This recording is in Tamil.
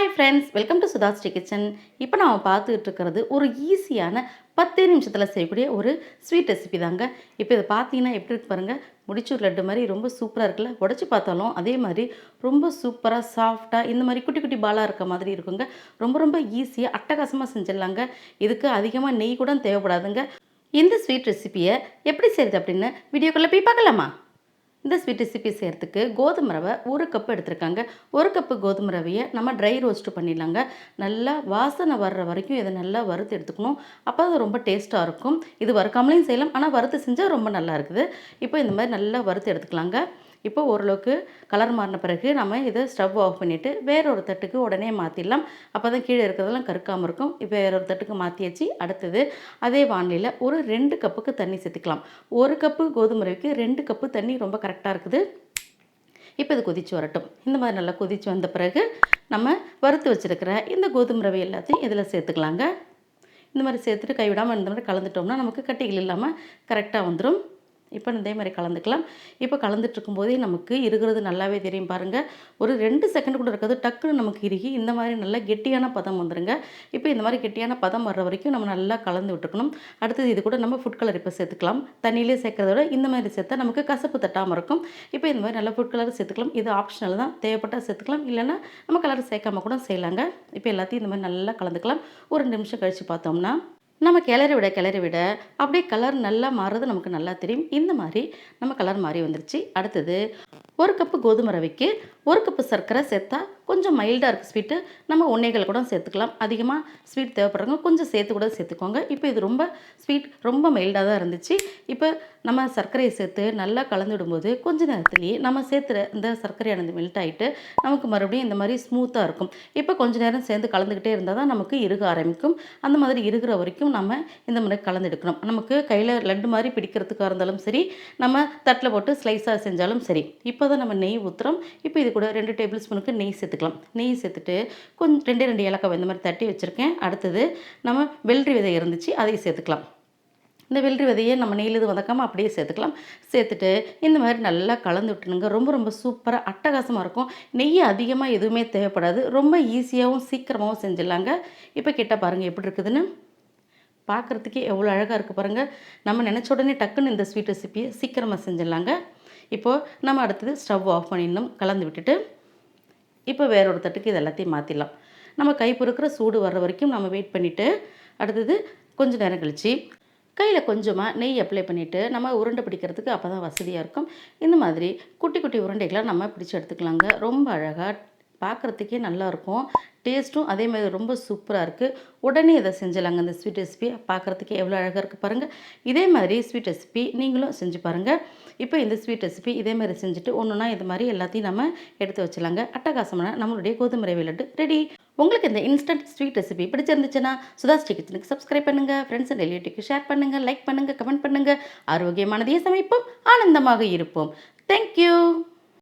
Hi friends, welcome to Sudha's kitchen. இப்போ நாம் பார்த்துக்கிட்டு இருக்கிறது ஒரு ஈஸியான 10 நிமிஷத்தில் செய்யக்கூடிய ஒரு ஸ்வீட் ரெசிபி தாங்க. இப்போ இதை பார்த்தீங்கன்னா எப்படி இருக்கு பாருங்கள். முடிச்சூர் லட்டு மாதிரி ரொம்ப சூப்பராக இருக்குல்ல. உடச்சி பார்த்தாலும் அதே மாதிரி ரொம்ப சூப்பராக சாஃப்டாக இந்த மாதிரி குட்டி குட்டி பாலாக இருக்க மாதிரி இருக்குங்க. ரொம்ப ரொம்ப ஈஸியாக அட்டகாசமாக செஞ்சிடலாங்க. இதுக்கு அதிகமாக நெய் கூட தேவைப்படாதுங்க. இந்த ஸ்வீட் ரெசிபியை எப்படி செய்கிறது அப்படின்னு வீடியோக்குள்ளே போய் பார்க்கலாமா? இந்த ஸ்வீட் ரெசிபி செய்கிறதுக்கு கோதுமை ரவை 1 கப் எடுத்துருக்காங்க. 1 கப்பு கோதுமை ரவையை நம்ம ட்ரை ரோஸ்ட்டு பண்ணிடலாங்க. நல்லா வாசனை வர்ற வரைக்கும் இதை நல்லா வறுத்து எடுத்துக்கணும். அப்போ அது ரொம்ப டேஸ்ட்டாக இருக்கும். இது வறுக்காமலையும் செய்யலாம், ஆனால் வறுத்து செஞ்சால் ரொம்ப நல்லா இருக்குது. இப்போ இந்த மாதிரி நல்லா வறுத்து எடுத்துக்கலாங்க. இப்போ ஓரளவுக்கு கலர் மாறின பிறகு நம்ம இதை ஸ்டவ் ஆஃப் பண்ணிவிட்டு வேற ஒரு தட்டுக்கு உடனே மாற்றிடலாம். அப்போ தான் கீழே இருக்கிறதெல்லாம் கருக்காமல் இருக்கும். இப்போ வேற ஒரு தட்டுக்கு மாற்றியாச்சு. அடுத்தது அதே வானிலையில் ஒரு 2 கப்புக்கு தண்ணி சேர்த்துக்கலாம். 1 கப்பு கோதுமை ரவைக்கு 2 கப்பு தண்ணி ரொம்ப கரெக்டாக இருக்குது. இப்போ இது கொதித்து வரட்டும். இந்த மாதிரி நல்லா கொதித்து வந்த பிறகு நம்ம வறுத்து வச்சுருக்கிற இந்த கோதுமை ரவை எல்லாத்தையும் இதில் சேர்த்துக்கலாங்க. இந்த மாதிரி சேர்த்துட்டு கைவிடாமல் இந்த மாதிரி கலந்துட்டோம்னா நமக்கு கட்டிகள் இல்லாமல் கரெக்டாக வந்துடும். இப்போ இதே மாதிரி கலந்துக்கலாம். இப்போ கலந்துட்டு இருக்கும்போதே நமக்கு இருக்கிறது நல்லாவே தெரியும் பாருங்கள். ஒரு 2 செகண்ட் கூட இருக்காது, டக்குன்னு நமக்கு இறுகி இந்த மாதிரி நல்லா கெட்டியான பதம் வந்துடுங்க. இப்போ இந்த மாதிரி கெட்டியான பதம் வர்ற வரைக்கும் நம்ம நல்லா கலந்து விட்டுக்கணும். அடுத்தது இது கூட நம்ம ஃபுட் கலர் இப்போ சேர்த்துக்கலாம். தண்ணியிலே சேர்க்கறத விட இந்த மாதிரி சேர்த்தா நமக்கு கசப்பு தட்டாமல் இருக்கும். இப்போ இந்த மாதிரி நல்லா ஃபுட் கலர் சேர்த்துக்கலாம். இது ஆப்ஷனல் தான், தேவைப்பட்டால் சேர்த்துக்கலாம், இல்லைன்னா நம்ம கலர் சேர்க்காம கூட செய்யலாங்க. இப்போ எல்லாத்தையும் இந்த மாதிரி நல்லா கலந்துக்கலாம். ஒரு 2 நிமிஷம் கழித்து பார்த்தோம்னா நம்ம கிளறி விட அப்படியே கலர் நல்லா மாறுறது நமக்கு நல்லா தெரியும். இந்த மாதிரி நம்ம கலர் மாறி வந்துருச்சு. அடுத்தது 1 கப்பு கோதுமை ரவைக்கு 1 கப்பு சர்க்கரை சேர்த்தா கொஞ்சம் மைல்டாக இருக்குது ஸ்வீட்டு. நம்ம 1 கூட சேர்த்துக்கலாம். அதிகமாக ஸ்வீட் தேவைப்படுறவங்க கொஞ்சம் சேர்த்து கூட சேர்த்துக்கோங்க. இப்போ இது ரொம்ப ஸ்வீட் ரொம்ப மைல்டாக தான் இருந்துச்சு. இப்போ நம்ம சர்க்கரையை சேர்த்து நல்லா கலந்து விடும்போது கொஞ்ச நேரத்துலேயே நம்ம சேர்த்துற இந்த சர்க்கரையானது மெல்ட் ஆகிட்டு நமக்கு மறுபடியும் இந்த மாதிரி ஸ்மூத்தாக இருக்கும். இப்போ கொஞ்சம் நேரம் சேர்ந்து கலந்துக்கிட்டே இருந்தால் தான் நமக்கு இறுக ஆரம்பிக்கும். அந்த மாதிரி இருக்கிற வரைக்கும் நம்ம இந்த மாதிரி கலந்து எடுக்கணும். நமக்கு கையில் லட்டு மாதிரி பிடிக்கிறதுக்காக இருந்தாலும் சரி, நம்ம தட்டில் போட்டு ஸ்லைஸாக செஞ்சாலும் சரி. இப்போ தான் நம்ம நெய் ஊற்றுறோம். இப்போ இது கூட 2 டேபிள் ஸ்பூனுக்கு நெய் சேர்த்துக்கலாம். நெய் சேர்த்துட்டு கொஞ்சம் 2 ஏலக்காய் இந்த மாதிரி தட்டி வச்சுருக்கேன். அடுத்தது நம்ம வெள்ளரி விதை இருந்துச்சு, அதையும் சேர்த்துக்கலாம். இந்த வெள்ளரி விதையை நம்ம நெய்யில் வதக்காமல் அப்படியே சேர்த்துக்கலாம். சேர்த்துட்டு இந்த மாதிரி நல்லா கலந்து விட்டுணுங்க. ரொம்ப ரொம்ப சூப்பராக அட்டகாசமாக இருக்கும். நெய் அதிகமாக எதுவுமே தேவைப்படாது. ரொம்ப ஈஸியாகவும் சீக்கிரமாகவும் செஞ்சிடலாங்க. இப்போ கிட்ட பாருங்கள் எப்படி இருக்குதுன்னு. பார்க்குறதுக்கே எவ்வளோ அழகாக இருக்குது பாருங்கள். நம்ம நினச்ச உடனே டக்குன்னு இந்த ஸ்வீட் ரெசிபியை சீக்கிரமாக செஞ்சிடலாங்க. இப்போது நம்ம அடுத்தது ஸ்டவ் ஆஃப் பண்ணிடணும். கலந்து விட்டுட்டு இப்போ வேற ஒரு தட்டுக்கு இது எல்லாத்தையும் மாற்றிடலாம். நம்ம கை பொறுக்கிற சூடு வர்ற வரைக்கும் நம்ம வெயிட் பண்ணிவிட்டு அடுத்தது கொஞ்சம் நேரம் கழித்து கையில் கொஞ்சமாக நெய் அப்ளை பண்ணிவிட்டு நம்ம உருண்டை பிடிக்கிறதுக்கு அப்போ தான் வசதியாக இருக்கும். இந்த மாதிரி குட்டி குட்டி உருண்டைகளை நம்ம பிடிச்சி எடுத்துக்கலாங்க. ரொம்ப அழகாக பார்க்குறதுக்கே நல்லாயிருக்கும். டேஸ்ட்டும் அதே மாதிரி ரொம்ப சூப்பராக இருக்குது. உடனே இதை செஞ்சிடலாங்க. இந்த ஸ்வீட் ரெசிபி பார்க்குறதுக்கே எவ்வளோ அழகாக இருக்குது பாருங்கள். இதே மாதிரி ஸ்வீட் ரெசிபி நீங்களும் செஞ்சு பாருங்கள். இப்போ இந்த ஸ்வீட் ரெசிபி இதே மாதிரி செஞ்சுட்டு ஒன்றுனா இது மாதிரி எல்லாத்தையும் நம்ம எடுத்து வச்சலாங்க. அட்டகாசமான நம்மளுடைய கோதுமை ரவை லட்டு ரெடி. உங்களுக்கு இந்த இன்ஸ்டன்ட் ஸ்வீட் ரெசிபி பிடிச்சிருந்துச்சுன்னா சுதாஸ் கிச்சனுக்கு சப்ஸ்கிரைப் பண்ணுங்கள். ஃப்ரெண்ட்ஸ் அண்ட் ரிலேட்டிவ்க்கு ஷேர் பண்ணுங்கள், லைக் பண்ணுங்கள், கமெண்ட் பண்ணுங்கள். ஆரோக்கியமானதையே சமைப்போம், ஆனந்தமாக இருப்போம். தேங்க்யூ.